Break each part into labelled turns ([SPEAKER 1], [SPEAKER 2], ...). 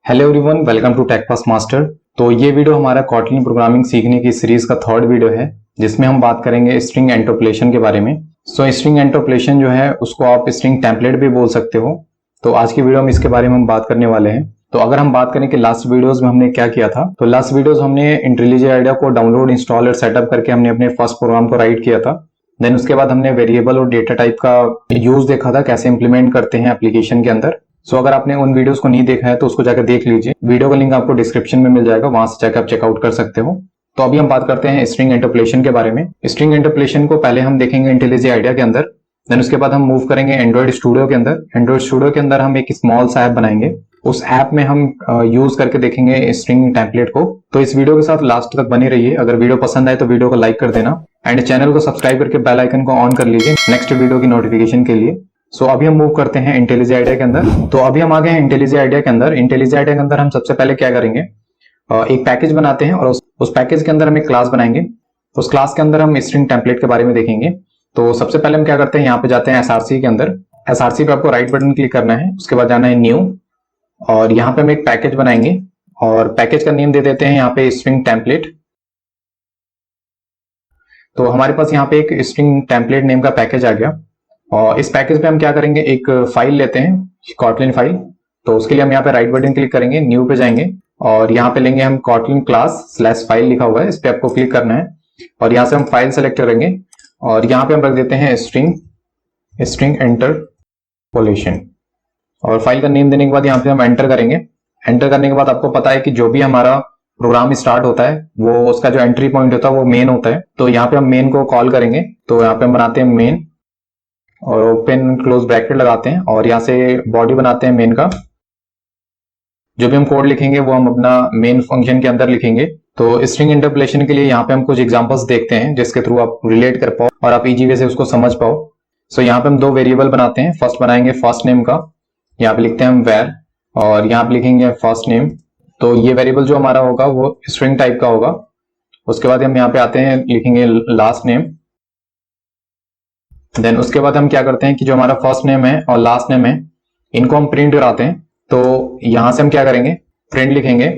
[SPEAKER 1] Hello everyone, welcome to Techpass master. तो ये video हमारा कॉटलिन प्रोग्रामिंग सीखने की सीरीज का थर्ड वीडियो है, जिसमें हम बात करेंगे स्ट्रिंग इंटरपोलेशन के बारे में। स्ट्रिंग इंटरपोलेशन जो है उसको आप स्ट्रिंग टेम्पलेट भी बोल सकते हो। तो आज की वीडियो में इसके बारे में हम बात करने वाले हैं। तो अगर हम बात करें कि लास्ट वीडियोस में हमने क्या किया था, तो लास्ट वीडियोस हमने इंटेलिजे आइडिया को डाउनलोड, इंस्टॉल और सेटअप करके हमने अपने फर्स्ट प्रोग्राम को राइट किया था। देन उसके बाद हमने वेरिएबल और डेटा टाइप का यूज देखा था, कैसे इंप्लीमेंट करते हैं एप्लीकेशन के अंदर। अगर आपने उन वीडियोस को नहीं देखा है तो उसको जाकर देख लीजिए। वीडियो का लिंक आपको डिस्क्रिप्शन में मिल जाएगा, वहां से जाकर आप चेकआउट कर सकते हो। तो अभी हम बात करते हैं स्ट्रिंग इंटरपोलेशन के बारे में। स्ट्रिंग इंटरपोलेशन को पहले हम देखेंगे इंटेलिजे आइडिया के अंदर, देन उसके बाद हम मूव करेंगे एंड्रॉइड स्टूडियो के अंदर। एंड्रॉइड स्टूडियो के अंदर हम एक स्मॉल सा ऐप बनाएंगे, उस ऐप में हम यूज करके देखेंगे स्ट्रिंग टेम्पलेट को। तो इस वीडियो के साथ लास्ट तक बने रहिए। अगर वीडियो पसंद आए तो वीडियो को लाइक कर देना एंड चैनल को सब्सक्राइब करके बेल आइकन को ऑन कर लीजिए नेक्स्ट वीडियो की नोटिफिकेशन के लिए। अभी हम मूव करते हैं इंटेलिजे आइडिया के अंदर। तो अभी हम आ गए हैं इंटेलिजे आइडिया के अंदर। इंटेलिजे आइडिया के अंदर हम सबसे पहले क्या करेंगे, एक पैकेज बनाते हैं और उस पैकेज के अंदर हम एक क्लास बनाएंगे। उस क्लास के अंदर हम स्ट्रिंग टेम्पलेट के बारे में देखेंगे। तो सबसे पहले हम क्या करते हैं, यहाँ पे जाते हैं एसआरसी के अंदर। एसआरसी पे आपको राइट बटन क्लिक करना है, उसके बाद जाना है न्यू और यहाँ पे हम एक पैकेज बनाएंगे और पैकेज का नेम दे देते हैं यहाँ पे स्ट्रिंग टेम्पलेट। तो हमारे पास यहाँ पे एक स्ट्रिंग टेम्पलेट नेम का पैकेज आ गया और इस पैकेज पे हम क्या करेंगे, एक फाइल लेते हैं, कॉटलिन फाइल। तो उसके लिए हम यहाँ पे राइट बटन क्लिक करेंगे, न्यू पे जाएंगे और यहाँ पे लेंगे हम कॉटलिन क्लास /फाइल लिखा हुआ है, इस पे आपको क्लिक करना है और यहाँ से हम फाइल सेलेक्ट करेंगे और यहाँ पे हम रख देते हैं स्ट्रिंग इंटरपोलेशन और फाइल का नेम देने के बाद यहाँ पे हम एंटर करेंगे। एंटर करने के बाद आपको पता है कि जो भी हमारा प्रोग्राम स्टार्ट होता है वो उसका जो एंट्री पॉइंट होता है वो मेन होता है। तो यहाँ पे हम मेन को कॉल करेंगे। तो यहाँ पे हम बनाते हैं मेन और ओपन क्लोज ब्रैकेट लगाते हैं और यहाँ से बॉडी बनाते हैं मेन का। जो भी हम कोड लिखेंगे वो हम अपना मेन फंक्शन के अंदर लिखेंगे। तो स्ट्रिंग इंटरपोलेशन के लिए यहाँ पे हम कुछ एग्जांपल्स देखते हैं जिसके थ्रू आप रिलेट कर पाओ और आप इजी वे से उसको समझ पाओ। यहाँ पे हम दो वेरिएबल बनाते हैं। फर्स्ट बनाएंगे फर्स्ट नेम का, यहाँ पे लिखते हैं हम वेर और यहाँ पे लिखेंगे फर्स्ट नेम। तो ये वेरिएबल जो हमारा होगा वो स्ट्रिंग टाइप का होगा। उसके बाद हम यहाँ पे आते हैं, लिखेंगे लास्ट नेम। देन उसके बाद हम क्या करते हैं कि जो हमारा फर्स्ट नेम है और लास्ट नेम है इनको हम प्रिंट कराते हैं। तो यहां से हम क्या करेंगे, प्रिंट लिखेंगे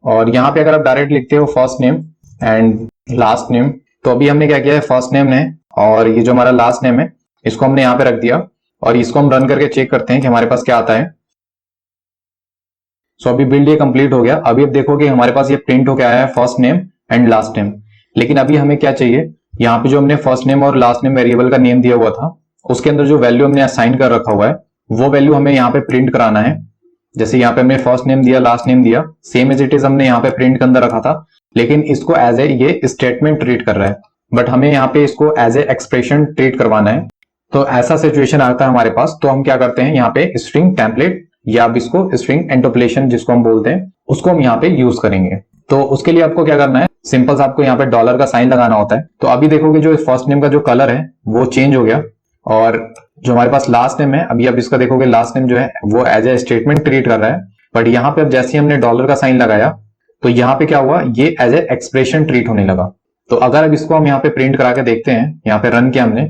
[SPEAKER 1] और यहाँ पे अगर आप डायरेक्ट लिखते हो first name and last name, तो अभी हमने क्या किया है, फर्स्ट नेम है और ये जो हमारा लास्ट नेम है इसको हमने यहाँ पे रख दिया और इसको हम रन करके चेक करते हैं कि हमारे पास क्या आता है। अभी बिल्ड ये कंप्लीट हो गया। अभी अब देखोगे हमारे पास ये प्रिंट होकर आया है first name and last name. लेकिन अभी हमें क्या चाहिए, यहाँ पे जो हमने फर्स्ट नेम और लास्ट नेम वेरिएबल का नेम दिया हुआ था उसके अंदर जो वैल्यू हमने असाइन कर रखा हुआ है वो वैल्यू हमें यहाँ पे प्रिंट कराना है। जैसे यहाँ पे हमने फर्स्ट नेम दिया, लास्ट नेम दिया, सेम एज इट इज हमने यहाँ पे प्रिंट के अंदर रखा था, लेकिन इसको एज ए ये स्टेटमेंट ट्रीट कर रहा है, बट हमें यहाँ पे इसको एज ए एक्सप्रेशन ट्रीट करवाना है। तो ऐसा सिचुएशन आता है हमारे पास। तो हम क्या करते हैं, यहाँ पे स्ट्रिंग टेम्पलेट या अब इसको स्ट्रिंग इंटरपोलेशन जिसको हम बोलते हैं उसको हम यहाँ पे यूज करेंगे। तो उसके लिए आपको क्या करना है, सिंपल सा आपको यहाँ पे डॉलर का साइन लगाना होता है। तो अभी देखोगे जो फर्स्ट नेम का जो कलर है वो चेंज हो गया और जो हमारे पास लास्ट नेम है अभी अब इसका देखोगे लास्ट नेम जो है वो एज ए स्टेटमेंट ट्रीट कर रहा है, बट यहाँ पे अब जैसे ही हमने डॉलर का साइन लगाया तो यहाँ पे क्या हुआ, ये एज ए एक्सप्रेशन ट्रीट होने लगा। तो अगर अब इसको हम यहाँ पे प्रिंट करा के देखते हैं, यहाँ पे रन किया हमने,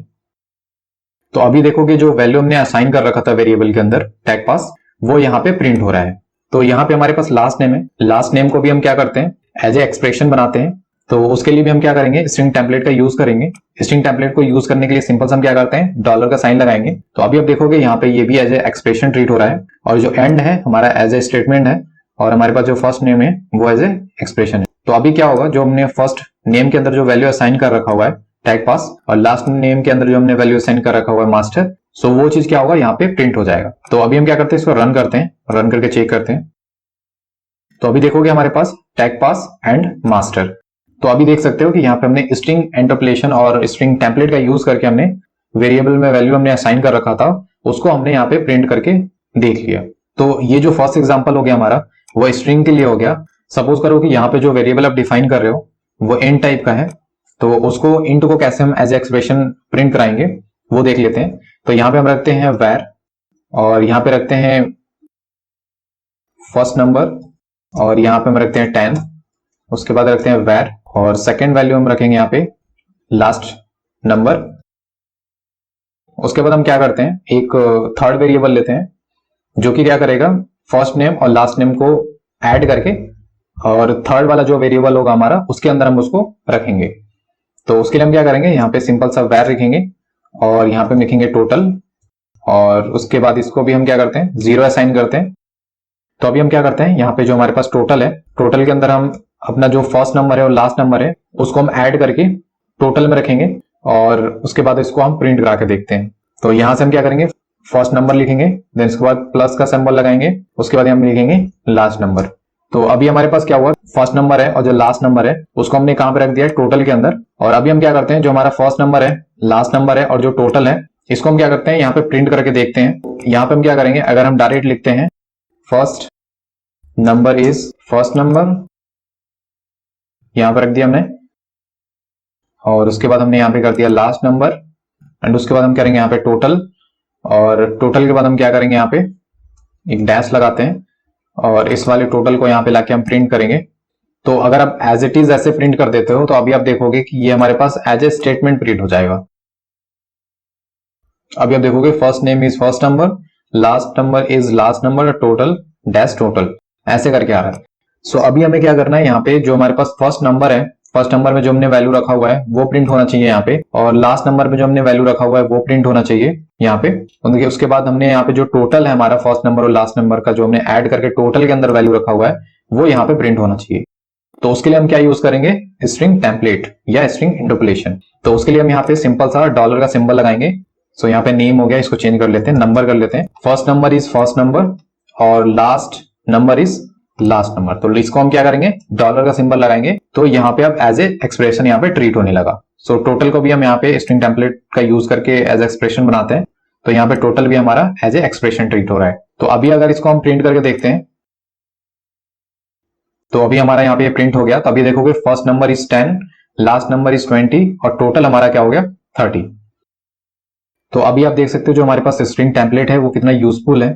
[SPEAKER 1] तो अभी देखोगे जो वैल्यू हमने असाइन कर रखा था वेरिएबल के अंदर टैग पास, वो यहाँ पे प्रिंट हो रहा है। तो यहाँ पे हमारे पास लास्ट नेम है, लास्ट नेम को भी हम क्या करते हैं, एज ए एक्सप्रेशन बनाते हैं। तो उसके लिए भी हम क्या करेंगे, स्ट्रिंग टेम्पलेट का यूज करेंगे। स्ट्रिंग टेम्पलेट को यूज करने के लिए सिंपल हम क्या करते हैं, डॉलर का साइन लगाएंगे। तो अभी आप देखोगे यहाँ पे ये भी एज ए एक्सप्रेशन ट्रीट हो रहा है और जो एंड है हमारा एज ए स्टेटमेंट है और हमारे पास जो फर्स्ट नेम है वो एज ए एक्सप्रेशन है। तो अभी क्या होगा, जो हमने फर्स्ट नेम के अंदर जो वैल्यू असाइन कर रखा हुआ है टैग पास और लास्ट नेम के अंदर जो हमने वैल्यू असाइन कर रखा हुआ है मास्टर, सो वो चीज क्या होगा, यहाँ पे प्रिंट हो जाएगा। तो अभी हम क्या करते हैं, इसको रन करते हैं, रन करके चेक करते हैं। तो अभी देखोगे हमारे पास टैग पास एंड मास्टर। तो अभी देख सकते हो कि यहाँ पे हमने स्ट्रिंग इंटरपोलेशन और स्ट्रिंग टेम्पलेट का यूज करके हमने वेरिएबल में वैल्यू हमने असाइन कर रखा था उसको हमने यहाँ पे प्रिंट करके देख लिया। तो ये जो फर्स्ट एग्जांपल हो गया हमारा वो स्ट्रिंग के लिए हो गया। सपोज करो कि यहाँ पे जो वेरिएबल आप डिफाइन कर रहे हो वो इंट टाइप का है, तो उसको इंट को कैसे हम एज एक्सप्रेशन प्रिंट कराएंगे वो देख लेते हैं। तो यहाँ पे हम रखते हैं वैर और यहाँ पे रखते हैं फर्स्ट नंबर और यहाँ पे हम रखते हैं 10। उसके बाद रखते हैं वैर और सेकेंड वैल्यू हम रखेंगे यहाँ पे लास्ट नंबर। उसके बाद हम क्या करते हैं, एक थर्ड वेरिएबल लेते हैं जो कि क्या करेगा, फर्स्ट नेम और लास्ट नेम को ऐड करके और थर्ड वाला जो वेरिएबल होगा हमारा उसके अंदर हम उसको रखेंगे। तो उसके लिए हम क्या करेंगे, यहाँ पे सिंपल सा वैर लिखेंगे और यहाँ पे लिखेंगे टोटल, और उसके बाद इसको भी हम क्या करते हैं 0 असाइन करते हैं। तो अभी हम क्या करते हैं, यहाँ पे जो हमारे पास टोटल है, टोटल के अंदर हम अपना जो फर्स्ट नंबर है और लास्ट नंबर है उसको हम ऐड करके टोटल में रखेंगे और उसके बाद इसको हम प्रिंट करा के देखते हैं। तो यहां से हम क्या करेंगे, फर्स्ट नंबर लिखेंगे, देन उसके बाद प्लस का सिंबल लगाएंगे, उसके बाद हम लिखेंगे लास्ट नंबर। तो अभी हमारे पास क्या हुआ, फर्स्ट नंबर है और जो लास्ट नंबर है उसको हमने कहां पे रख दिया, टोटल के अंदर। और अभी हम क्या करते हैं, जो हमारा फर्स्ट नंबर है, लास्ट नंबर है और जो टोटल है इसको हम क्या करते हैं यहाँ पे प्रिंट करके देखते हैं। यहाँ पे हम क्या करेंगे, अगर हम डायरेक्ट लिखते हैं first number is first number, यहां पर रख दिया हमने, और उसके बाद हमने यहाँ पे कर दिया लास्ट नंबर, एंड उसके बाद हम करेंगे यहाँ पे टोटल, और टोटल के बाद हम क्या करेंगे, यहाँ पे एक डैश लगाते हैं और इस वाले टोटल को यहाँ पे लाके हम प्रिंट करेंगे। तो अगर आप एज इट इज ऐसे प्रिंट कर देते हो तो अभी आप देखोगे कि ये हमारे पास एज ए स्टेटमेंट प्रिंट हो जाएगा। अभी आप देखोगे first name is first number, last number is last number, total dash total, ऐसे करके आ रहा है। सो अभी हमें क्या करना है, यहाँ पे जो हमारे पास फर्स्ट नंबर है, फर्स्ट नंबर में जो हमने वैल्यू रखा हुआ है वो प्रिंट होना चाहिए यहाँ पे, और लास्ट नंबर में जो हमने वैल्यू रखा हुआ है वो प्रिंट होना चाहिए यहाँ पे। उसके बाद हमने यहाँ पे जो टोटल है हमारा फर्स्ट नंबर और लास्ट नंबर का जो हमने ऐड करके टोटल के अंदर वैल्यू रखा हुआ है वो यहाँ पे प्रिंट होना चाहिए। तो उसके लिए हम क्या यूज करेंगे, स्ट्रिंग टेम्पलेट या स्ट्रिंग इंटरपोलेशन। तो उसके लिए हम यहाँ पे सिंपल सा डॉलर का सिंबल लगाएंगे। सो यहाँ पे नेम हो गया, इसको चेंज कर लेते हैं, नंबर कर लेते हैं, first number is first number और last number is last number. तो इसको हम क्या करेंगे, डॉलर का सिंबल लगाएंगे। तो यहाँ पे अब एज ए एक्सप्रेशन यहाँ पे ट्रीट होने लगा। सो टोटल को भी हम यहाँ पे स्ट्रिंग टेम्पलेट का यूज करके एज एक्सप्रेशन बनाते हैं। तो यहाँ पे टोटल भी हमारा एज ए एक्सप्रेशन ट्रीट हो रहा है। तो अभी अगर इसको हम प्रिंट करके देखते हैं तो अभी हमारा यहाँ पे प्रिंट हो गया। तो अभी देखोगे first number is 10, last number is 20 और टोटल हमारा क्या हो गया 30। तो अभी आप देख सकते हो जो हमारे पास स्ट्रिंग टेम्पलेट है वो कितना यूजफुल है।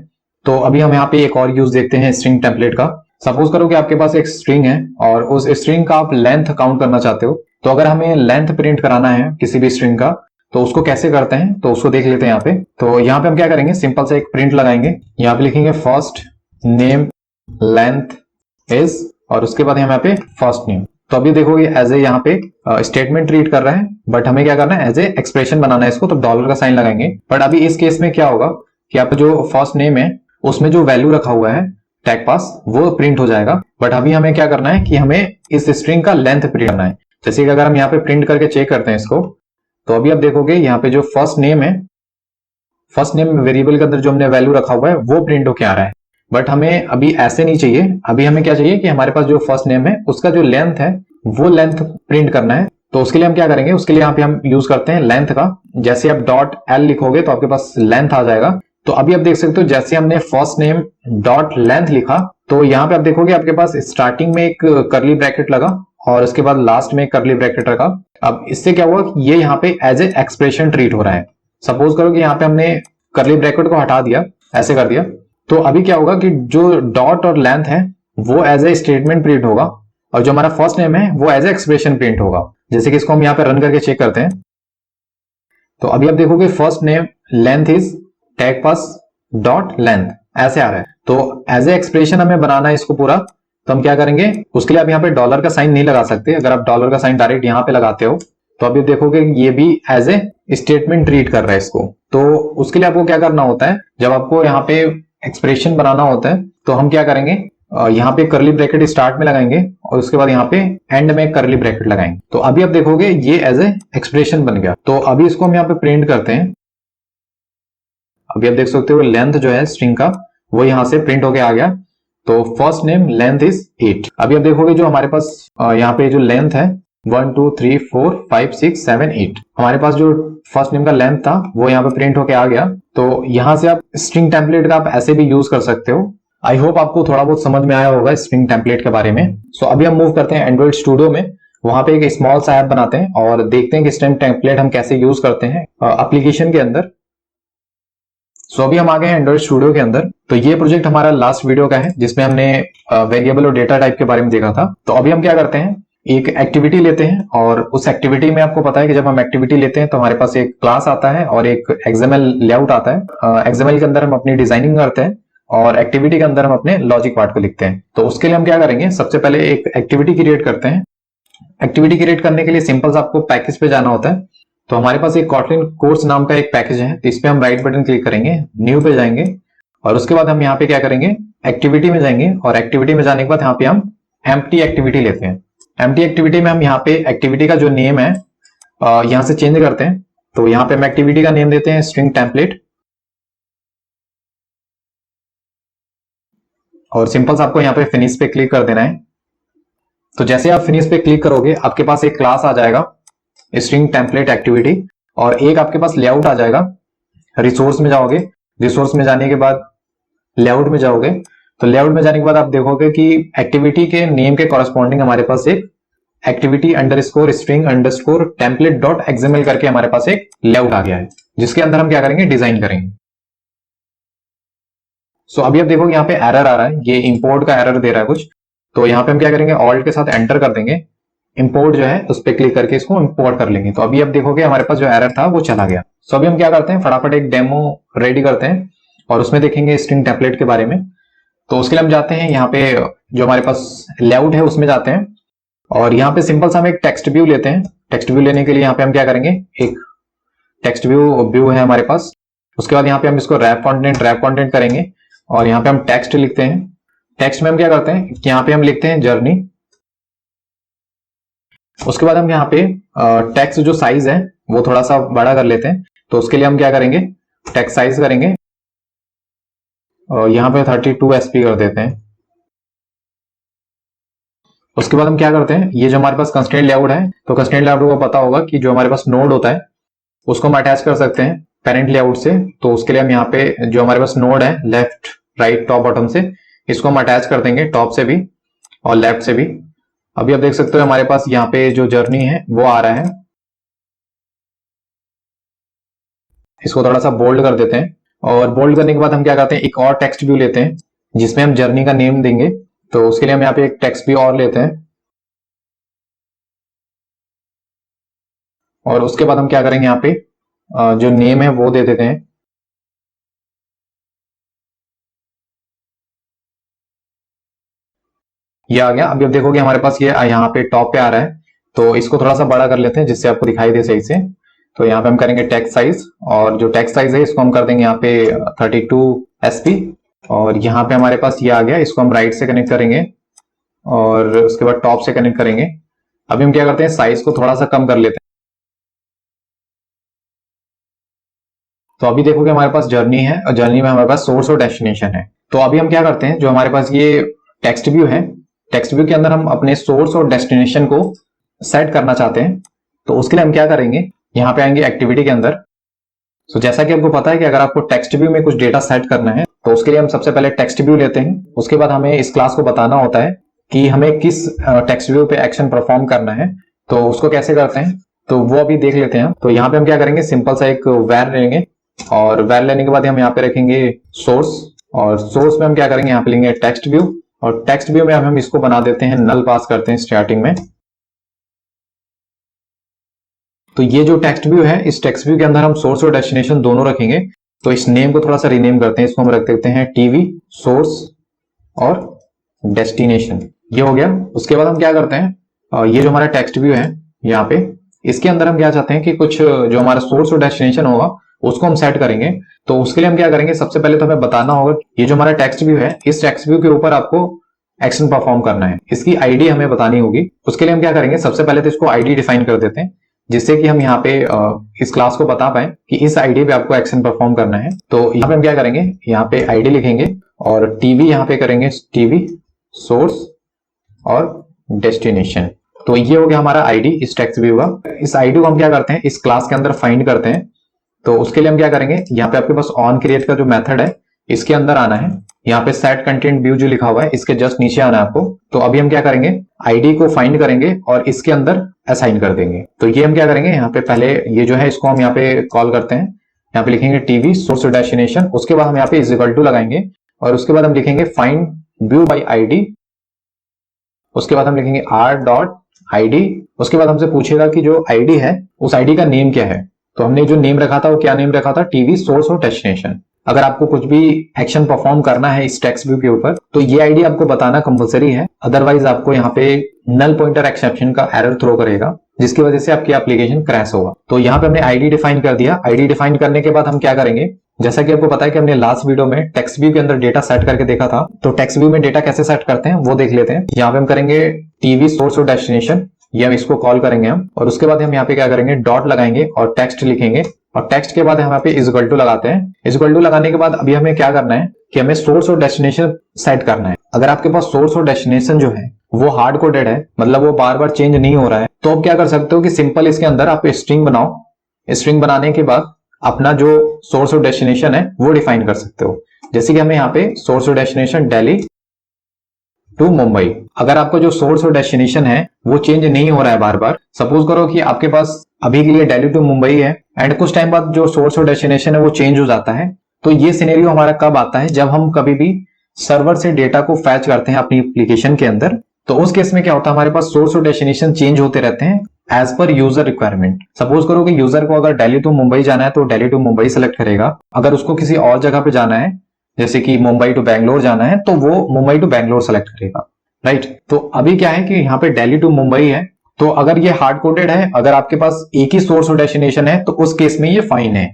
[SPEAKER 1] तो अभी हम यहाँ पे एक और यूज देखते हैं स्ट्रिंग टेम्पलेट का। सपोज करो कि आपके पास एक स्ट्रिंग है और उस स्ट्रिंग का आप लेंथ काउंट करना चाहते हो। तो अगर हमें लेंथ प्रिंट कराना है किसी भी स्ट्रिंग का तो उसको कैसे करते हैं, तो उसको देख लेते हैं यहाँ पे। तो यहाँ पे हम क्या करेंगे, सिंपल सा एक प्रिंट लगाएंगे, यहाँ पे लिखेंगे फर्स्ट नेम लेंथ इज, और उसके बाद हम यहाँ पे फर्स्ट नेम। तो अभी देखोगे एज ए यहाँ पे स्टेटमेंट ट्रीट कर रहे हैं, बट हमें क्या करना है, एज ए एक्सप्रेशन बनाना है इसको। तो डॉलर का साइन लगाएंगे। बट अभी इस केस में क्या होगा कि आप जो फर्स्ट नेम है उसमें जो वैल्यू रखा हुआ है टैग पास वो प्रिंट हो जाएगा। बट अभी हमें क्या करना है कि हमें इस स्ट्रिंग का लेंथ प्रिंट करना है। जैसे कि अगर हम यहाँ पे प्रिंट करके चेक करते हैं इसको, तो अभी आप देखोगे यहाँ पे जो फर्स्ट नेम है, फर्स्ट नेम वेरिएबल के अंदर जो हमने वैल्यू रखा हुआ है वो प्रिंट होके आ रहा है। बट हमें अभी ऐसे नहीं चाहिए। अभी हमें क्या चाहिए कि हमारे पास जो फर्स्ट नेम है उसका जो लेंथ है वो लेंथ प्रिंट करना है। तो उसके लिए हम क्या करेंगे, उसके लिए यहाँ पे हम यूज करते हैं लेंथ का। जैसे आप डॉट एल लिखोगे तो आपके पास लेंथ आ जाएगा। तो अभी आप देख सकते हो जैसे हमने फर्स्ट नेम डॉट लेंथ लिखा तो यहाँ पे आप देखोगे आपके पास स्टार्टिंग में एक करली ब्रैकेट लगा और उसके बाद लास्ट में एक करली ब्रैकेट रखा। अब इससे क्या हुआ कि ये यहाँ पे एज ए एक्सप्रेशन ट्रीट हो रहा है। सपोज करो कि यहाँ पे हमने करली ब्रैकेट को हटा दिया, ऐसे कर दिया, तो अभी क्या होगा कि जो डॉट और लेंथ है वो एज ए स्टेटमेंट प्रिंट होगा और जो हमारा फर्स्ट नेम है वो एज ए एक्सप्रेशन प्रिंट होगा। जैसे कि इसको हम यहाँ पे रन करके चेक करते हैं। तो अभी आप देखोगे first name length is tag pass dot length, ऐसे आ रहा है। तो एज ए एक्सप्रेशन हमें बनाना है इसको पूरा। तो हम क्या करेंगे, उसके लिए आप यहाँ पे डॉलर का साइन नहीं लगा सकते। अगर आप डॉलर का साइन डायरेक्ट यहाँ पे लगाते हो तो अभी देखोगे ये भी एज ए स्टेटमेंट ट्रीट कर रहा है इसको। तो उसके लिए आपको क्या करना होता है, जब आपको यहाँ पे एक्सप्रेशन बनाना होता है तो हम क्या करेंगे, यहाँ पे करली ब्रैकेट स्टार्ट में लगाएंगे और उसके बाद यहाँ पे एंड में करली ब्रैकेट लगाएंगे। तो अभी आप देखोगे ये एज ए एक्सप्रेशन बन गया। तो अभी इसको हम यहाँ पे प्रिंट करते हैं। अभी आप देख सकते हो लेंथ जो है स्ट्रिंग का वो यहाँ से प्रिंट होके आ गया। तो फर्स्ट नेम लेंथ इज 8। अभी आप देखोगे जो हमारे पास यहाँ पे जो लेंथ है 1 2 3 4 5 6 7 8, हमारे पास जो फर्स्ट नेम का लेंथ था वो यहाँ पे प्रिंट होके आ गया। तो यहाँ से आप स्ट्रिंग टेम्पलेट का आप ऐसे भी यूज कर सकते हो। आई होप आपको थोड़ा बहुत समझ में आया होगा स्ट्रिंग टेम्पलेट के बारे में। सो अभी हम मूव करते हैं एंड्रॉइड स्टूडियो में। वहां पे एक स्मॉल सा ऐप बनाते हैं और देखते हैं कि स्ट्रिंग टेम्पलेट हम कैसे यूज करते हैं एप्लीकेशन के अंदर। सो अभी हम आ गए हैं एंड्रॉइड स्टूडियो के अंदर। तो ये प्रोजेक्ट हमारा लास्ट वीडियो का है जिसमें हमने वेरिएबल और डेटा टाइप के बारे में देखा था। तो अभी हम क्या करते हैं, एक एक्टिविटी लेते हैं और उस एक्टिविटी में आपको पता है कि जब हम एक्टिविटी लेते हैं तो हमारे पास एक क्लास आता है और एक XML लेआउट आता है। XML के अंदर हम अपनी डिजाइनिंग करते हैं और एक्टिविटी के अंदर हम अपने लॉजिक पार्ट को लिखते हैं। तो उसके लिए हम क्या करेंगे, सबसे पहले एक एक्टिविटी क्रिएट करते हैं। एक्टिविटी क्रिएट करने के लिए सिंपल आपको पैकेज पे जाना होता है। तो हमारे पास एक कॉटलिन कोर्स नाम का एक पैकेज है, तो इस पे हम राइट बटन क्लिक करेंगे, न्यू पे जाएंगे और उसके बाद हम यहाँ पे क्या करेंगे, एक्टिविटी में जाएंगे और एक्टिविटी में जाने के बाद यहाँ पे हम एम्प्टी एक्टिविटी लेते हैं। एम्प्टी एक्टिविटी में हम यहाँ पे एक्टिविटी का जो नेम है यहाँ से चेंज करते हैं। तो यहाँ पे हम एक्टिविटी का नेम देते हैं स्ट्रिंग टेम्पलेट और सिंपल आपको यहाँ पे फिनिश पे क्लिक कर देना है। तो जैसे आप फिनिश पे क्लिक करोगे आपके पास एक क्लास आ जाएगा स्ट्रिंग टेम्पलेट एक्टिविटी और एक आपके पास लेआउट आ जाएगा। रिसोर्स में जाओगे, रिसोर्स में जाने के बाद लेआउट में जाओगे, तो लेआउट में जाने के बाद आप देखोगे कि एक्टिविटी के नेम के कॉरेस्पॉन्डिंग हमारे पास एक activity underscore string underscore template dot XML करके हमारे पास एक लेआउट आ गया है, जिसके अंदर हम क्या करेंगे, डिजाइन करेंगे। सो अभी आप देखोगे यहाँ पे एरर आ रहा है, ये इंपोर्ट का एरर दे रहा है कुछ। तो यहाँ पे हम क्या करेंगे, ऑल्ट के साथ एंटर कर देंगे, इंपोर्ट जो है उस पर क्लिक करके इसको इंपोर्ट कर लेंगे। तो अभी आप देखोगे हमारे पास जो एरर था वो चला गया। सो अभी हम क्या करते हैं, फटाफट एक डेमो रेडी करते हैं और उसमें देखेंगे स्ट्रिंग टेम्पलेट के बारे में। तो उसके लिए हम जाते हैं यहाँ पे जो हमारे पास लेआउट है उसमें जाते हैं और यहाँ पे सिंपल सा हम एक टेक्स्ट व्यू लेते हैं। टेक्स्ट व्यू लेने के लिए यहाँ पे हम क्या करेंगे, एक टेक्स्ट व्यू है हमारे पास। उसके बाद यहाँ पे हम इसको रैप कंटेंट करेंगे और यहाँ पे हम टेक्स्ट लिखते हैं। टेक्स्ट में हम क्या करते हैं कि यहाँ पे हम लिखते हैं जर्नी। उसके बाद हम यहाँ पे टेक्स्ट जो साइज है वो थोड़ा सा बड़ा कर लेते हैं। तो उसके लिए हम क्या करेंगे, टेक्स्ट साइज करेंगे और यहाँ पे 32 SP कर देते हैं। उसके बाद हम क्या करते हैं, ये जो हमारे पास कंस्ट्रेंट लेआउट है, तो कंस्ट्रेंट लेआउट को पता होगा कि जो हमारे पास नोड होता है उसको हम अटैच कर सकते हैं पेरेंट लेआउट से। तो उसके लिए हम यहाँ पे जो हमारे पास नोड है लेफ्ट राइट टॉप बॉटम से, इसको हम अटैच कर देंगे टॉप से भी और लेफ्ट से भी। अभी आप देख सकते हो हमारे पास यहाँ पे जो जर्नी है वो आ रहा है। इसको थोड़ा सा बोल्ड कर देते हैं और बोल्ड करने के बाद हम क्या करते हैं, एक और टेक्स्ट व्यू लेते हैं जिसमें हम जर्नी का नेम देंगे। तो उसके लिए हम यहाँ पे एक टेक्स्ट व्यू और लेते हैं और उसके बाद हम क्या करेंगे, यहाँ पे जो नेम है वो दे देते हैं। ये आ गया। अभी आप देखोगे हमारे पास ये यहाँ पे टॉप पे आ रहा है। तो इसको थोड़ा सा बड़ा कर लेते हैं जिससे आपको दिखाई दे सही से। तो यहाँ पे हम करेंगे टेक्स्ट साइज और जो टेक्स्ट साइज है इसको हम कर देंगे यहाँ पे 32 SP और यहाँ पे हमारे पास ये आ गया। इसको हम राइट से कनेक्ट करेंगे और उसके बाद टॉप से कनेक्ट करेंगे। अभी हम क्या करते हैं, साइज को थोड़ा सा कम कर लेते हैं। तो अभी देखोगे हमारे पास जर्नी है और जर्नी में हमारे पास सोर्स और डेस्टिनेशन है। तो अभी हम क्या करते हैं, जो हमारे पास ये टेक्स्ट व्यू है, टेक्स्ट व्यू के अंदर हम अपने सोर्स और डेस्टिनेशन को सेट करना चाहते हैं। तो उसके लिए हम क्या करेंगे, यहाँ पे आएंगे एक्टिविटी के अंदर। तो जैसा कि आपको पता है कि अगर आपको टेक्स्ट व्यू में कुछ डेटा सेट करना है तो उसके लिए हम सबसे पहले टेक्स्ट व्यू लेते हैं। उसके बाद हमें इस क्लास को बताना होता है कि हमें किस टेक्स्ट व्यू पे एक्शन परफॉर्म करना है। तो उसको कैसे करते हैं तो वो अभी देख लेते हैं। तो यहाँ पे हम क्या करेंगे, सिंपल सा एक वैर लेंगे और वैर लेने के बाद हम यहाँ पे रखेंगे सोर्स और सोर्स में हम क्या करेंगे, यहाँ पे लेंगे टेक्स्ट व्यू और टेक्स्ट व्यू में हम इसको बना देते हैं नल, पास करते हैं स्टार्टिंग में। तो ये जो टेक्स्ट व्यू है, इस टेक्स्ट व्यू के अंदर हम सोर्स और डेस्टिनेशन दोनों रखेंगे। तो इस नेम को थोड़ा सा रीनेम करते हैं, इसको हम रख देते हैं टीवी सोर्स और डेस्टिनेशन। ये हो गया। उसके बाद हम क्या करते हैं, ये जो हमारा टेक्स्ट व्यू है यहाँ पे, इसके अंदर हम क्या चाहते हैं कि कुछ जो हमारा सोर्स और डेस्टिनेशन होगा उसको हम सेट करेंगे। तो उसके लिए हम क्या करेंगे, सबसे पहले तो हमें बताना होगा ये जो हमारा टेक्स्ट व्यू है, इस टेक्स्ट व्यू के ऊपर आपको एक्शन परफॉर्म करना है, इसकी आईडी हमें बतानी होगी। उसके लिए हम क्या करेंगे, सबसे पहले तो इसको आईडी डिफाइन कर देते हैं जिससे कि हम यहाँ पे इस क्लास को बता पाए कि इस आईडी पे आपको एक्शन परफॉर्म करना है। तो यहाँ पे हम क्या करेंगे, यहाँ पे आईडी लिखेंगे और टीवी यहाँ पे करेंगे टीवी सोर्स और डेस्टिनेशन। तो ये हो गया हमारा आईडी इस टेक्स्ट व्यू का। इस आईडी को हम क्या करते हैं, इस क्लास के अंदर फाइंड करते हैं। तो उसके लिए हम क्या करेंगे, यहाँ पे आपके पास ऑन क्रिएट का जो मेथड है इसके अंदर आना है। यहाँ पे सेट कंटेंट व्यू जो लिखा हुआ है इसके जस्ट नीचे आना है आपको। तो अभी हम क्या करेंगे, आईडी को फाइंड करेंगे और इसके अंदर असाइन कर देंगे। तो ये हम क्या करेंगे, यहाँ पे पहले ये जो है इसको हम यहाँ पे कॉल करते हैं। यहाँ पे लिखेंगे टीवी सोर्स डेस्टिनेशन, उसके बाद हम यहाँ पे इज इक्वल टू लगाएंगे और उसके बाद हम लिखेंगे फाइंड व्यू बाई आईडी। उसके बाद हम लिखेंगे आर डॉट आईडी। उसके बाद हमसे पूछेगा कि जो आईडी है उस आईडी का नेम क्या है। तो हमने जो नेम रखा था वो क्या नेम रखा था, टीवी सोर्स और डेस्टिनेशन। अगर आपको कुछ भी एक्शन परफॉर्म करना है इस टेक्स्ट व्यू के ऊपर तो ये आईडी आपको बताना कंपलसरी है, अदरवाइज आपको यहाँ पे नल पॉइंटर एक्सेप्शन का एरर थ्रो करेगा, जिसकी वजह से आपकी एप्लीकेशन क्रैश होगा। तो यहाँ पे हमने आईडी डिफाइन कर दिया। आईडी डिफाइन करने के बाद हम क्या करेंगे, जैसा कि आपको पता है कि हमने लास्ट वीडियो में टेक्स्ट व्यू के अंदर डेटा सेट करके देखा था, तो टेक्स्ट व्यू में डेटा कैसे सेट करते हैं वो देख लेते हैं। यहाँ पे हम करेंगे टीवी सोर्स और डेस्टिनेशन, ये हम इसको कॉल करेंगे हम, और उसके बाद हम यहाँ पे क्या करेंगे, डॉट लगाएंगे और टेक्स्ट लिखेंगे, और टेक्स्ट के बाद हम यहाँ पे इज इक्वल टू लगाते हैं। इज इक्वल टू लगाने के बाद अभी हमें क्या करना है कि हमें सोर्स और डेस्टिनेशन सेट करना है। अगर आपके पास सोर्स और डेस्टिनेशन जो है वो हार्ड कोडेड है, मतलब वो बार बार चेंज नहीं हो रहा है, तो आप क्या कर सकते हो कि सिंपल इसके अंदर आप स्ट्रिंग बनाओ। स्ट्रिंग बनाने के बाद अपना जो सोर्स और डेस्टिनेशन है वो डिफाइन कर सकते हो। जैसे कि हमें यहाँ पे सोर्स और डेस्टिनेशन दिल्ली टू मुंबई। अगर आपका जो सोर्स और डेस्टिनेशन है वो चेंज नहीं हो रहा है बार बार, सपोज करो कि आपके पास अभी के लिए दिल्ली टू मुंबई है एंड कुछ टाइम बाद जो सोर्स और डेस्टिनेशन है वो चेंज हो जाता है, तो ये सिनेरियो हमारा कब आता है, जब हम कभी भी सर्वर से डेटा को फैच करते हैं अपनी एप्लीकेशन के अंदर। तो उस केस में क्या होता है, हमारे पास सोर्स और डेस्टिनेशन चेंज होते रहते हैं as per user requirement. Suppose करो कि यूजर को अगर दिल्ली टू मुंबई जाना है तो दिल्ली टू मुंबई सेलेक्ट करेगा, अगर उसको किसी और जगह पे जाना है जैसे कि मुंबई टू बैंगलोर जाना है तो वो मुंबई टू बैंगलोर सेलेक्ट करेगा, राइट। तो अभी क्या है कि यहाँ पे दिल्ली टू मुंबई है, तो अगर ये हार्ड कोडेड है, अगर आपके पास एक ही सोर्स और डेस्टिनेशन है तो उस केस में ये फाइन है।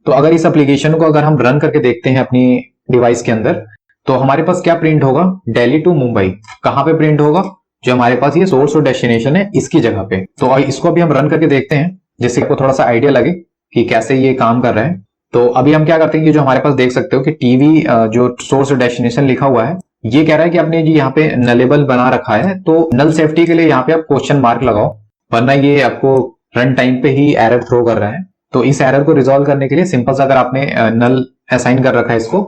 [SPEAKER 1] तो अगर इस एप्लीकेशन को अगर हम रन करके देखते हैं अपनी डिवाइस के अंदर, तो हमारे पास क्या प्रिंट होगा, दिल्ली टू मुंबई। कहां पे प्रिंट होगा, जो हमारे पास ये सोर्स और डेस्टिनेशन है इसकी जगह पे। तो इसको अभी हम रन करके देखते हैं जिससे आपको थोड़ा सा आइडिया लगे कि कैसे ये काम कर रहा है। तो अभी हम क्या करते हैं कि जो हमारे पास देख सकते हो कि टीवी जो सोर्स और डेस्टिनेशन लिखा हुआ है ये कह रहा है कि आपने जी यहाँ पे नलेबल बना रखा है, तो नल सेफ्टी के लिए यहाँ पे आप क्वेश्चन मार्क लगाओ, वरना ये आपको रन टाइम पे ही एरर थ्रो कर रहा है। तो इस एरर को रिजॉल्व करने के लिए सिंपल सा अगर आपने नल असाइन कर रखा है इसको,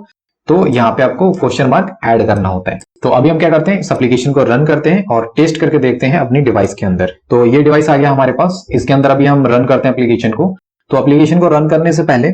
[SPEAKER 1] तो यहाँ पे आपको क्वेश्चन मार्क ऐड करना होता है। तो अभी हम क्या करते हैं, इस एप्लीकेशन को रन करते हैं और टेस्ट करके देखते हैं अपनी डिवाइस के अंदर। तो ये डिवाइस आ गया हमारे पास, इसके अंदर अभी हम रन करते हैं एप्लीकेशन को। तो एप्लीकेशन को रन करने से पहले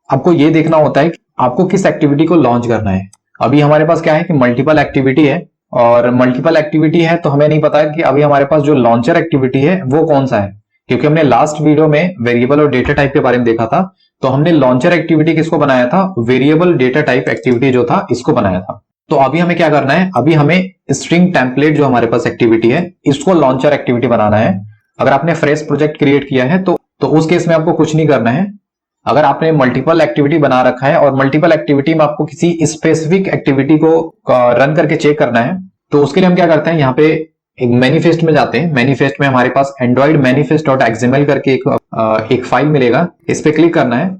[SPEAKER 1] आपको ये देखना होता है कि आपको किस एक्टिविटी को लॉन्च करना है। अभी हमारे पास क्या है कि मल्टीपल एक्टिविटी है, और मल्टीपल एक्टिविटी है तो हमें नहीं पता है कि अभी हमारे पास जो लॉन्चर एक्टिविटी है वो कौन सा है, क्योंकि हमने लास्ट वीडियो में वेरिएबल और डेटा टाइप के बारे में देखा था। तो हमने लॉन्चर एक्टिविटी किसको बनाया था, वेरिएबल डेटा टाइप एक्टिविटी जो था इसको बनाया था। तो अभी हमें क्या करना है, अभी हमें स्ट्रिंग टेम्पलेट जो हमारे पास एक्टिविटी है इसको लॉन्चर एक्टिविटी बनाना है। अगर आपने फ्रेश प्रोजेक्ट क्रिएट किया है तो उस केस में आपको कुछ नहीं करना है। अगर आपने मल्टीपल एक्टिविटी बना रखा है और मल्टीपल एक्टिविटी में आपको किसी स्पेसिफिक एक्टिविटी को रन करके चेक करना है, तो उसके लिए हम क्या करते हैं, यहाँ पे एक मैनिफेस्ट में जाते हैं। मैनिफेस्ट में हमारे पास एंड्रॉइड मैनिफेस्ट डॉट एक्सएमएल करके एक फाइल मिलेगा, इस पे क्लिक करना है।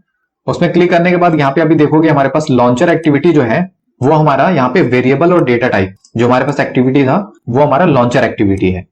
[SPEAKER 1] उसमें क्लिक करने के बाद यहाँ पे अभी देखोगे हमारे पास लॉन्चर एक्टिविटी जो है वो हमारा यहाँ पे वेरिएबल और डेटा टाइप जो हमारे पास एक्टिविटी था वो हमारा लॉन्चर एक्टिविटी है।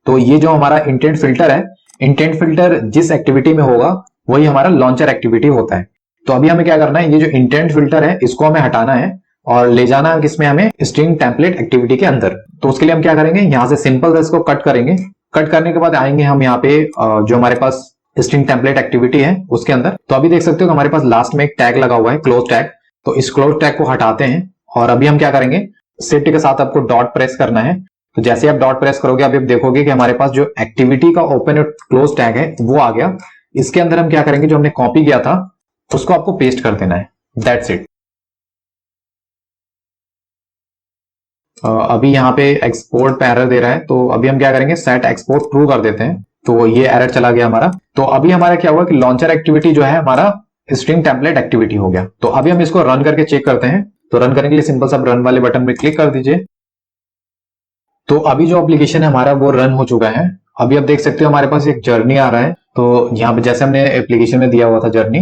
[SPEAKER 1] तो ये जो हमारा इंटेंट फिल्टर है, इंटेंट फिल्टर जिस एक्टिविटी में होगा वही हमारा लॉन्चर एक्टिविटी होता है। तो अभी हमें क्या करना है, ये जो इंटेंट फिल्टर है इसको हमें हटाना है और ले जाना है किसमें, हमें स्ट्रिंग टेम्पलेट एक्टिविटी के अंदर। तो उसके लिए हम क्या करेंगे, यहाँ से सिंपल से इसको कट करेंगे। कट करने के बाद आएंगे हम यहाँ पे जो हमारे पास स्ट्रिंग टेम्पलेट एक्टिविटी है उसके अंदर। तो अभी देख सकते हो हमारे पास लास्ट में एक टैग लगा हुआ है, क्लोज टैग। तो इस क्लोज टैग को हटाते हैं और अभी हम क्या करेंगे, शिफ्ट के साथ आपको डॉट प्रेस करना है। तो जैसे आप डॉट प्रेस करोगे अभी आप देखोगे कि हमारे पास जो एक्टिविटी का ओपन और क्लोज टैग है वो आ गया। इसके अंदर हम क्या करेंगे, जो हमने कॉपी किया था उसको आपको पेस्ट कर देना है, दैट्स इट। अभी यहाँ पे एक्सपोर्ट पे एरर दे रहा है, तो अभी हम क्या करेंगे, सेट एक्सपोर्ट ट्रू कर देते हैं। तो ये एरर चला गया हमारा। तो अभी हमारा क्या हुआ कि लॉन्चर एक्टिविटी जो है हमारा स्ट्रिंग टेम्पलेट एक्टिविटी हो गया। तो अभी हम इसको रन करके चेक करते हैं। तो रन करने के लिए सिंपल सा रन वाले बटन पे क्लिक कर दीजिए। तो अभी जो एप्लीकेशन है हमारा वो रन हो चुका है। अभी आप देख सकते हो हमारे पास एक जर्नी आ रहा है। तो यहाँ पे जैसे हमने एप्लीकेशन में दिया हुआ था जर्नी,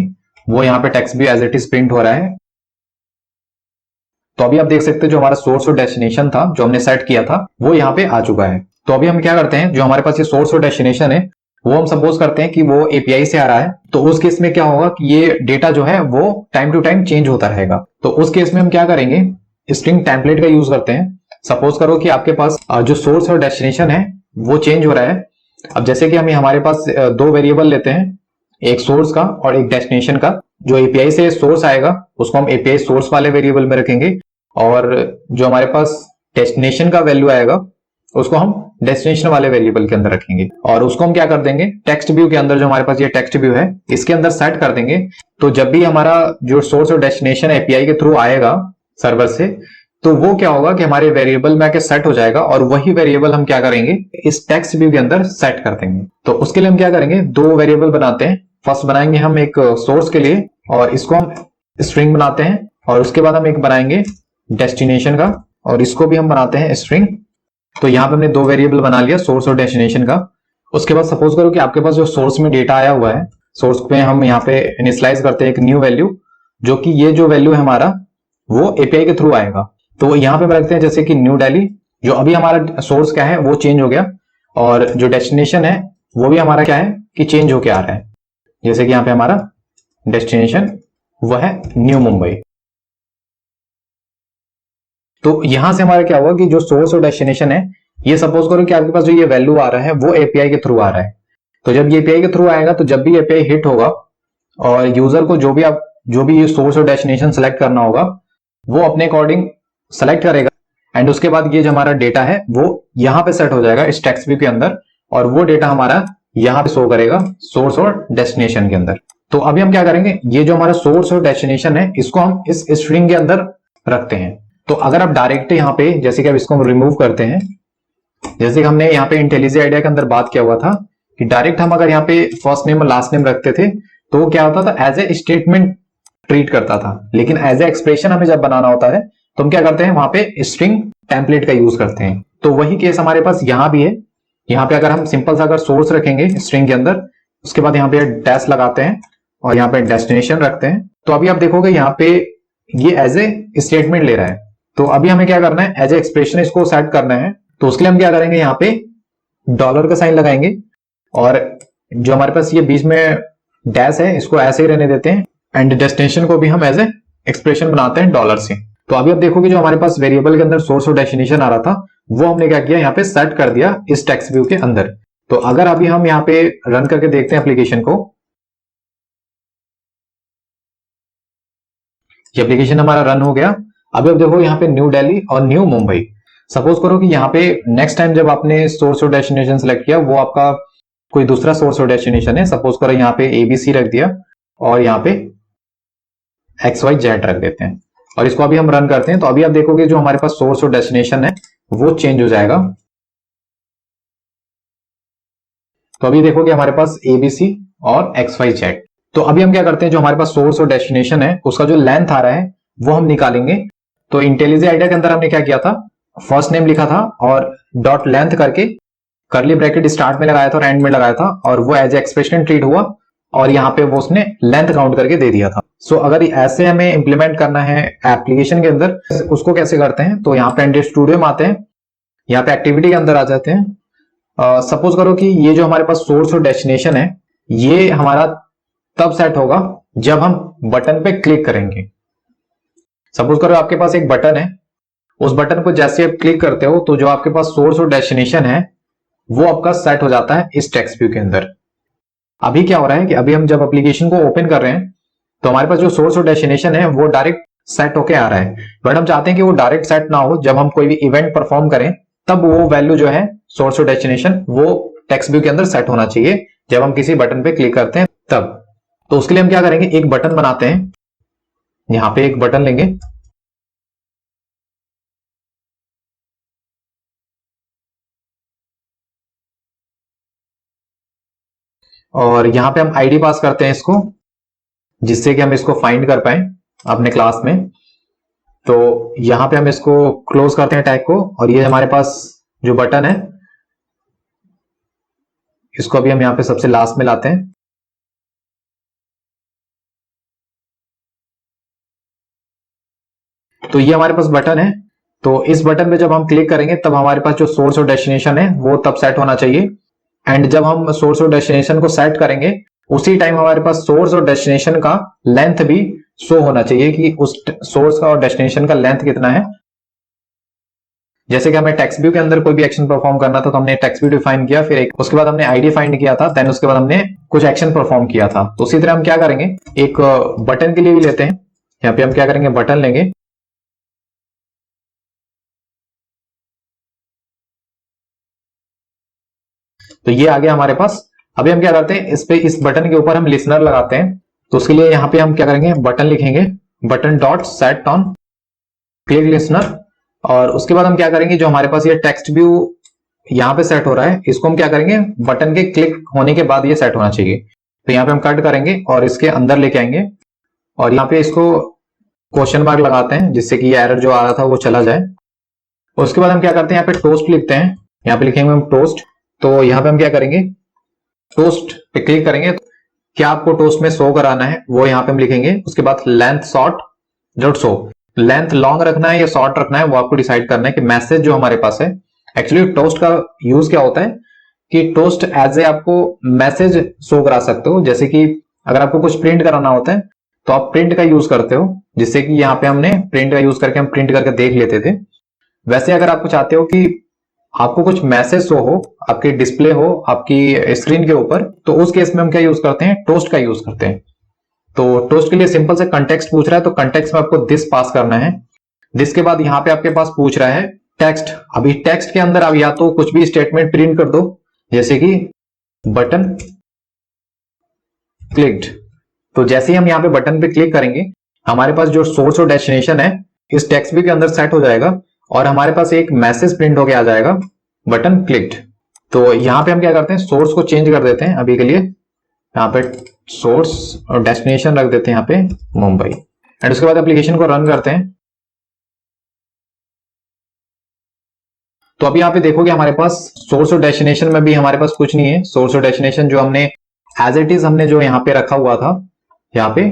[SPEAKER 1] वो यहाँ पे टेक्स्ट भी एज इट इज प्रिंट हो रहा है। तो अभी आप देख सकते हो जो हमारा सोर्स और डेस्टिनेशन था जो हमने सेट किया था वो यहाँ पे आ चुका है। तो अभी हम क्या करते हैं, जो हमारे पास ये सोर्स और डेस्टिनेशन है वो हम सपोज करते हैं कि वो एपीआई से आ रहा है। तो उस केस में क्या होगा कि ये डेटा जो है वो टाइम टू टाइम चेंज होता रहेगा। तो उस केस में हम क्या करेंगे, स्ट्रिंग टेम्पलेट का यूज करते हैं। सपोज करो कि आपके पास जो सोर्स और डेस्टिनेशन है वो चेंज हो रहा है। अब जैसे कि हम हमारे पास दो वेरिएबल लेते हैं, एक सोर्स का और एक डेस्टिनेशन का। जो एपीआई से सोर्स आएगा उसको हम एपीआई सोर्स वाले वेरिएबल में रखेंगे, और जो हमारे पास डेस्टिनेशन का वैल्यू आएगा उसको हम डेस्टिनेशन वाले वेरिएबल के अंदर रखेंगे और उसको हम क्या कर देंगे, टेक्स्ट व्यू के अंदर, जो हमारे पास ये टेक्स्ट व्यू है इसके अंदर सेट कर देंगे। तो जब भी हमारा जो सोर्स और डेस्टिनेशन एपीआई के थ्रू आएगा सर्वर से, तो वो क्या होगा कि हमारे वेरिएबल में आके सेट हो जाएगा और वही वेरिएबल हम क्या करेंगे, इस टेक्स्ट व्यू के अंदर सेट कर देंगे। तो उसके लिए हम क्या करेंगे, दो वेरिएबल बनाते हैं। फर्स्ट बनाएंगे हम एक सोर्स के लिए और इसको हम स्ट्रिंग बनाते हैं, और उसके बाद हम एक बनाएंगे डेस्टिनेशन का और इसको भी हम बनाते हैं स्ट्रिंग। तो यहाँ पे हमने दो वेरिएबल बना लिया, सोर्स और डेस्टिनेशन का। उसके बाद सपोज करो कि आपके पास जो सोर्स में डेटा आया हुआ है, सोर्स पे हम यहाँ पे इनिशियलाइज करते हैं एक न्यू वैल्यू, जो कि ये जो वैल्यू है हमारा वो एपीआई के थ्रू आएगा। तो यहाँ पे हम रखते हैं जैसे कि न्यू दिल्ली, जो अभी हमारा सोर्स क्या है वो चेंज हो गया, और जो डेस्टिनेशन है वो भी हमारा क्या है कि चेंज होके आ रहा है। जैसे कि यहाँ पे हमारा डेस्टिनेशन वह है न्यू मुंबई। तो यहां से हमारा क्या हुआ कि जो सोर्स और डेस्टिनेशन है, ये सपोज करो कि आपके पास जो ये वैल्यू आ रहा है वो एपीआई के थ्रू आ रहा है। तो जब ये एपीआई के थ्रू आएगा, तो जब भी एपीआई हिट होगा और यूजर को जो भी ये सोर्स और डेस्टिनेशन सेलेक्ट करना होगा वो अपने अकॉर्डिंग सेलेक्ट करेगा, एंड उसके बाद ये जो हमारा डेटा है वो यहाँ पे सेट हो जाएगा इस टेक्स्ट व्यू के अंदर, और वो डेटा हमारा यहाँ पे शो करेगा सोर्स और डेस्टिनेशन के अंदर। तो अभी हम क्या करेंगे, ये जो हमारा सोर्स और डेस्टिनेशन है इसको हम इस स्ट्रिंग के अंदर रखते हैं। तो अगर आप डायरेक्ट यहाँ पे, जैसे कि अब इसको हम रिमूव करते हैं, जैसे कि हमने यहाँ पे इंटेलिजेंट आइडिया के अंदर बात किया हुआ था कि डायरेक्ट हम अगर यहाँ पे फर्स्ट नेम और लास्ट नेम रखते थे तो वो क्या होता था, एज ए स्टेटमेंट ट्रीट करता था। लेकिन एज ए एक्सप्रेशन हमें जब बनाना होता है तो हम क्या करते हैं, वहां पे स्ट्रिंग टेम्पलेट का यूज करते हैं। तो वही केस हमारे पास यहाँ भी है। यहाँ पे अगर हम सिंपल सा अगर सोर्स रखेंगे स्ट्रिंग के अंदर, उसके बाद यहाँ पे डैश लगाते हैं और यहाँ पे डेस्टिनेशन रखते हैं, तो अभी आप देखोगे यहाँ पे ये एज ए स्टेटमेंट ले रहा है। तो अभी हमें क्या करना है, एज ए एक्सप्रेशन इसको सेट करना है। तो उसके लिए हम क्या करेंगे, यहाँ पे डॉलर का साइन लगाएंगे और जो हमारे पास ये बीच में डैश है इसको ऐसे ही रहने देते हैं, एंड डेस्टिनेशन को भी हम एज ए एक्सप्रेशन बनाते हैं डॉलर से। तो अभी आप देखोगे जो हमारे पास वेरिएबल के अंदर सोर्स और डेस्टिनेशन आ रहा था वो हमने क्या किया, यहाँ पे सेट कर दिया इस टेक्स्ट व्यू के अंदर। तो अगर अभी हम यहाँ पे रन करके देखते हैं एप्लीकेशन को, ये एप्लीकेशन हमारा रन हो गया। अभी आप देखो यहाँ पे न्यू दिल्ली और न्यू मुंबई। सपोज करो कि यहाँ पे नेक्स्ट टाइम जब आपने सोर्स और डेस्टिनेशन सेलेक्ट किया, वो आपका कोई दूसरा सोर्स और डेस्टिनेशन है, सपोज करो यहाँ पे एबीसी रख दिया और यहाँ पे XYZ रख देते हैं, और इसको अभी हम रन करते हैं। तो अभी आप देखोगे जो हमारे पास सोर्स और डेस्टिनेशन है वो चेंज हो जाएगा। तो अभी देखोगे हमारे पास ABC और XYZ। तो अभी हम क्या करते हैं, जो हमारे पास सोर्स और डेस्टिनेशन है उसका जो लेंथ आ रहा है वो हम निकालेंगे। तो इंटेलिजेंट आइडिया के अंदर हमने क्या किया था, फर्स्ट नेम लिखा था और डॉट लेंथ करके करली ब्रैकेट स्टार्ट में लगाया था और एंड में लगाया था, और वो एज एक्सप्रेशन ट्रीट हुआ और यहाँ पे वो उसने लेंथ काउंट करके दे दिया था। सो अगर ऐसे हमें इंप्लीमेंट करना है एप्लीकेशन के अंदर, उसको कैसे करते हैं, तो यहाँ पे एंड्रॉइड स्टूडियो में आते हैं, यहाँ पे एक्टिविटी के अंदर आ जाते हैं। सपोज करो कि ये जो हमारे पास सोर्स और डेस्टिनेशन है ये हमारा तब सेट होगा जब हम बटन पे क्लिक करेंगे। सपोज करो आपके पास एक बटन है, उस बटन को जैसे आप क्लिक करते हो तो जो आपके पास सोर्स और डेस्टिनेशन है वो आपका सेट हो जाता है इस टेक्स्ट व्यू के अंदर। अभी क्या हो रहा है कि अभी हम जब एप्लीकेशन को ओपन कर रहे हैं तो हमारे पास जो सोर्स और डेस्टिनेशन है वो डायरेक्ट सेट होके आ रहा है, बट हम चाहते हैं कि वो डायरेक्ट सेट ना हो, जब हम कोई भी इवेंट परफॉर्म करें तब वो वैल्यू जो है सोर्स और डेस्टिनेशन वो टेक्स्ट व्यू के अंदर सेट होना चाहिए जब हम किसी बटन पे क्लिक करते हैं तब। तो उसके लिए हम क्या करेंगे, एक बटन बनाते हैं, यहां पे एक बटन लेंगे और यहां पे हम आईडी पास करते हैं इसको, जिससे कि हम इसको फाइंड कर पाए अपने क्लास में। तो यहां पे हम इसको क्लोज करते हैं टैग को, और ये हमारे पास जो बटन है इसको अभी हम यहाँ पे सबसे लास्ट में लाते हैं। तो ये हमारे पास बटन है, तो इस बटन पे जब हम क्लिक करेंगे तब हमारे पास जो सोर्स और डेस्टिनेशन है वो तब सेट होना चाहिए, एंड जब हम सोर्स और डेस्टिनेशन को सेट करेंगे उसी टाइम हमारे पास सोर्स और डेस्टिनेशन का लेंथ भी शो होना चाहिए कि उस सोर्स का और डेस्टिनेशन का लेंथ कितना है। जैसे कि हमें टेक्स्ट व्यू के अंदर कोई भी एक्शन परफॉर्म करना था तो हमने टेक्स्ट व्यू डिफाइन किया, फिर उसके बाद हमने आईडी फाइंड किया था, देन उसके बाद हमने कुछ एक्शन परफॉर्म किया था। तो उसी तरह हम क्या करेंगे, एक बटन के लिए भी लेते हैं, यहाँ पे हम क्या करेंगे, बटन लेंगे तो ये आ गया हमारे पास। अभी हम क्या करते हैं, इस पे इस बटन के ऊपर हम लिसनर लगाते हैं। तो उसके लिए यहाँ पे हम क्या करेंगे, बटन लिखेंगे, button dot set on click listener. और उसके बाद हम क्या करेंगे, जो हमारे पास ये टेक्स्ट व्यू यहाँ पे सेट हो रहा है, इसको हम क्या करेंगे, बटन के क्लिक होने के बाद ये सेट होना चाहिए। तो यहाँ पे हम कट करेंगे और इसके अंदर लेके आएंगे और यहाँ पे इसको क्वेश्चन मार्क लगाते हैं, जिससे कि ये एरर जो आ रहा था वो चला जाए। उसके बाद हम क्या करते हैं, यहाँ पे टोस्ट लिखते हैं, यहाँ पे लिखेंगे हम टोस्ट। तो यहाँ पे हम क्या करेंगे, टोस्ट पे क्लिक करेंगे, क्या आपको टोस्ट में शो कराना है वो यहाँ पे हम लिखेंगे। उसके बाद length short dot show, length long रखना है या शॉर्ट रखना है वो आपको डिसाइड करना है कि मैसेज जो हमारे पास है। एक्चुअली टोस्ट का यूज क्या होता है कि टोस्ट एज ए आपको मैसेज शो करा सकते हो। जैसे कि अगर आपको कुछ प्रिंट कराना होता है तो आप प्रिंट का यूज करते हो, जिससे कि यहाँ पे हमने प्रिंट का यूज करके हम प्रिंट करके देख लेते थे। वैसे अगर आपको चाहते हो कि आपको कुछ मैसेज शो हो, आपके डिस्प्ले हो आपकी स्क्रीन के ऊपर, तो उस केस में हम क्या यूज करते हैं, टोस्ट का यूज करते हैं। तो टोस्ट के लिए सिंपल से कंटेक्स्ट पूछ रहा है, तो कंटेक्स्ट में आपको दिस पास करना है। दिस के बाद यहाँ पे आपके पास पूछ रहा है टेक्स्ट। अभी टेक्स्ट के अंदर आप या तो कुछ भी स्टेटमेंट प्रिंट कर दो, जैसे कि बटन क्लिक्ड। तो जैसे ही हम यहाँ पे बटन पे क्लिक करेंगे, हमारे पास जो सोर्स और डेस्टिनेशन है इस टेक्स्ट भी के अंदर सेट हो जाएगा और हमारे पास एक मैसेज प्रिंट होके आ जाएगा, बटन क्लिक्ड। तो यहाँ पे हम क्या करते हैं, सोर्स को चेंज कर देते हैं अभी के लिए, यहाँ पे सोर्स और डेस्टिनेशन रख देते हैं यहाँ पे मुंबई। एंड उसके बाद एप्लीकेशन को रन करते हैं। तो अभी यहाँ पे देखोगे हमारे पास सोर्स और डेस्टिनेशन में भी हमारे पास कुछ नहीं है। सोर्स और डेस्टिनेशन जो हमने एज इट इज हमने जो यहाँ पे रखा हुआ था यहाँ पे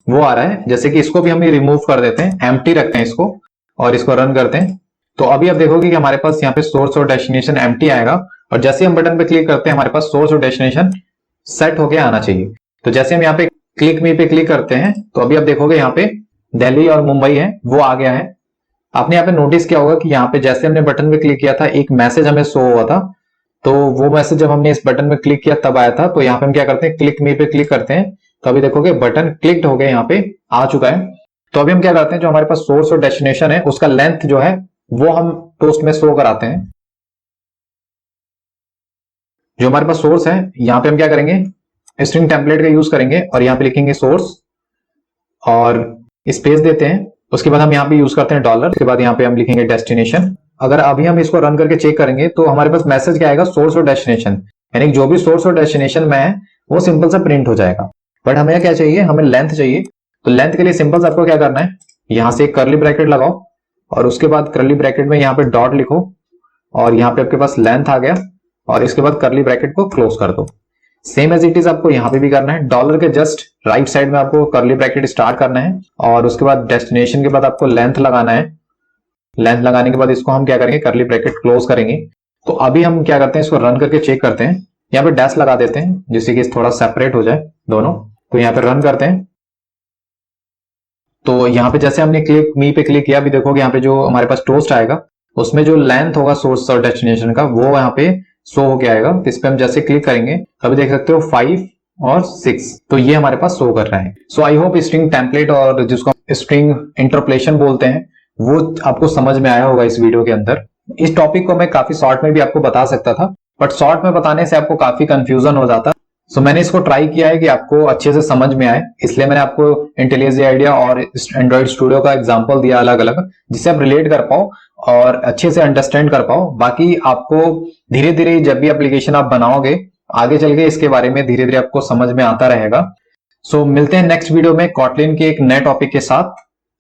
[SPEAKER 1] वो आ रहा है। जैसे कि इसको भी हम रिमूव कर देते हैं, एम्प्टी रखते हैं इसको और इसको रन करते हैं। तो अभी आप देखोगे कि हमारे पास यहाँ पे सोर्स और डेस्टिनेशन एम्प्टी आएगा और जैसे हम बटन पे क्लिक करते हैं हमारे पास सोर्स और डेस्टिनेशन सेट होके आना चाहिए। तो जैसे हम यहाँ पे क्लिक मी पे क्लिक करते हैं तो अभी आप देखोगे यहाँ पे दिल्ली और मुंबई है वो आ गया है। आपने यहाँ पे नोटिस किया होगा कि यहाँ पे जैसे हमने बटन पे क्लिक किया था एक मैसेज हमें शो हुआ था, तो वो मैसेज जब हमने इस बटन पे क्लिक किया तब आया था। तो यहाँ पे हम क्या करते हैं, क्लिक मी पे क्लिक करते हैं तो अभी देखोगे बटन क्लिक्ड हो गया, यहाँ पे आ चुका है। तो अभी हम क्या करते हैं, जो हमारे पास सोर्स और डेस्टिनेशन है उसका लेंथ जो है वो हम टोस्ट में शो कराते हैं। जो हमारे पास सोर्स है यहाँ पे हम क्या करेंगे, स्ट्रिंग टेम्पलेट का यूज करेंगे और यहाँ पे लिखेंगे सोर्स और स्पेस देते हैं। उसके बाद हम यहाँ पे यूज करते हैं डॉलर। उसके बाद यहाँ पे हम लिखेंगे डेस्टिनेशन। अगर अभी हम इसको रन करके चेक करेंगे तो हमारे पास मैसेज क्या आएगा, सोर्स और डेस्टिनेशन, यानी जो भी सोर्स और डेस्टिनेशन में है वो सिंपल सा प्रिंट हो जाएगा। बट हमें क्या चाहिए, हमें लेंथ चाहिए। तो लेंथ के लिए सिंपल आपको क्या करना है, यहाँ से एक कर्ली ब्रैकेट लगाओ और उसके बाद कर्ली ब्रैकेट में यहाँ पे डॉट लिखो और यहाँ पे आपके पास लेंथ आ गया और इसके बाद कर्ली ब्रैकेट को क्लोज कर दो। सेम एज इट इज आपको यहाँ पे भी करना है। डॉलर के जस्ट राइट साइड में आपको कर्ली ब्रैकेट स्टार्ट करना है और उसके बाद डेस्टिनेशन के बाद आपको लेंथ लगाना है। लेंथ लगाने के बाद इसको हम क्या करेंगे, कर्ली ब्रैकेट क्लोज करेंगे। तो अभी हम क्या करते हैं, इसको रन करके चेक करते हैं। यहाँ पे डैश लगा देते हैं जिससे कि थोड़ा सेपरेट हो जाए दोनों। तो यहाँ पे रन करते हैं। तो यहाँ पे जैसे हमने क्लिक मी पे क्लिक किया, अभी देखोगे यहाँ पे जो हमारे पास टोस्ट आएगा उसमें जो लेंथ होगा सोर्स और डेस्टिनेशन का वो यहाँ पे शो होके आएगा। तो इस पे हम जैसे क्लिक करेंगे अभी देख सकते हो 5 और 6, तो ये हमारे पास शो कर रहा है। सो आई होप स्ट्रिंग टेम्पलेट और जिसको स्ट्रिंग इंटरपोलेशन बोलते हैं वो आपको समझ में आया होगा इस वीडियो के अंदर। इस टॉपिक को मैं काफी शॉर्ट में भी आपको बता सकता था, बट शॉर्ट में बताने से आपको काफी कंफ्यूजन हो जाता। सो मैंने इसको ट्राई किया है कि आपको अच्छे से समझ में आए, इसलिए मैंने आपको इंटेलिजेंट आइडिया और एंड्रॉइड स्टूडियो का एग्जांपल दिया अलग अलग, जिससे आप रिलेट कर पाओ और अच्छे से अंडरस्टैंड कर पाओ। बाकी आपको धीरे धीरे जब भी एप्लीकेशन आप बनाओगे आगे चल के इसके बारे में धीरे धीरे आपको समझ में आता रहेगा। सो मिलते हैं नेक्स्ट वीडियो में कॉटलिन के एक नए टॉपिक के साथ।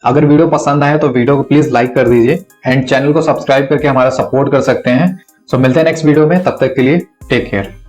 [SPEAKER 1] अगर वीडियो पसंद आए तो वीडियो को प्लीज लाइक कर दीजिए एंड चैनल को सब्सक्राइब करके हमारा सपोर्ट कर सकते हैं। सो मिलते हैं नेक्स्ट वीडियो में, तब तक के लिए टेक केयर।